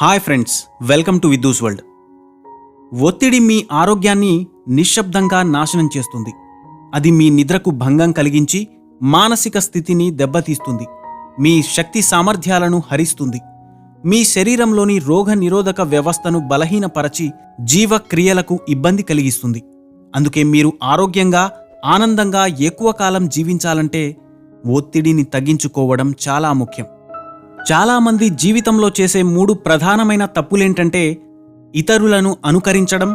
Hi friends, welcome to Viddu's world. ఒత్తిడి మీ ఆరోగ్యాన్ని నిశ్శబ్దంగా నాశనం చేస్తుంది. అది మీ నిద్రకు భంగం కలిగించి మానసిక స్థితిని దెబ్బతీస్తుంది. మీ శక్తి సామర్థ్యాలను హరిస్తుంది. మీ శరీరంలోని రోగ నిరోధక వ్యవస్థను బలహీనపరచి జీవక్రియలకు ఇబ్బంది కలిగిస్తుంది. అందుకే మీరు ఆరోగ్యంగా, ఆనందంగా ఎక్కువ కాలం జీవించాలంటే ఒత్తిడిని తగ్గించుకోవడం చాలా ముఖ్యం. చాలామంది జీవితంలో చేసే 3 ప్రధానమైన తప్పులేంటంటే ఇతరులను అనుకరించడం,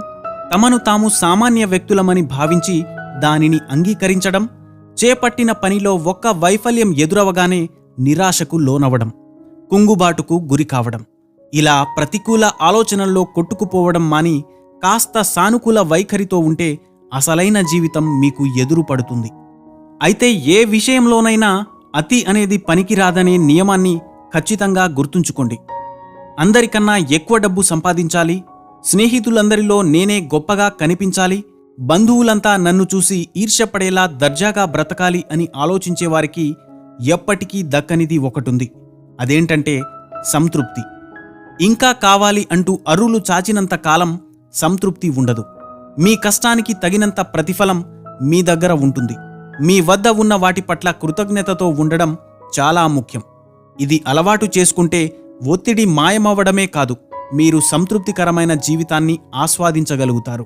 తమను తాము సామాన్య వ్యక్తులమని భావించి దానిని అంగీకరించడం, చేపట్టిన పనిలో ఒక్క వైఫల్యం ఎదురవగానే నిరాశకు లోనవడం, కుంగుబాటుకు గురికావడం. ఇలా ప్రతికూల ఆలోచనల్లో కొట్టుకుపోవడం మాని కాస్త సానుకూల వైఖరితో ఉంటే అసలైన జీవితం మీకు ఎదురుపడుతుంది. అయితే ఏ విషయంలోనైనా అతి అనేది పనికిరాదనే నియమాన్ని ఖచ్చితంగా గుర్తుంచుకోండి. అందరికన్నా ఎక్కువ డబ్బు సంపాదించాలి, స్నేహితులందరిలో నేనే గొప్పగా కనిపించాలి, బంధువులంతా నన్ను చూసి ఈర్ష్యపడేలా దర్జాగా బ్రతకాలి అని ఆలోచించేవారికి ఎప్పటికీ దక్కనిది ఒకటుంది. అదేంటంటే సంతృప్తి. ఇంకా కావాలి అంటూ అరులు చాచినంత కాలం సంతృప్తి ఉండదు. మీ కష్టానికి తగినంత ప్రతిఫలం మీ దగ్గర ఉంటుంది. మీ వద్ద ఉన్న వాటి పట్ల కృతజ్ఞతతో ఉండడం చాలా ముఖ్యం. ఇది అలవాటు చేసుకుంటే ఒత్తిడి మాయమవ్వడమే కాదు, మీరు సంతృప్తికరమైన జీవితాన్ని ఆస్వాదించగలుగుతారు.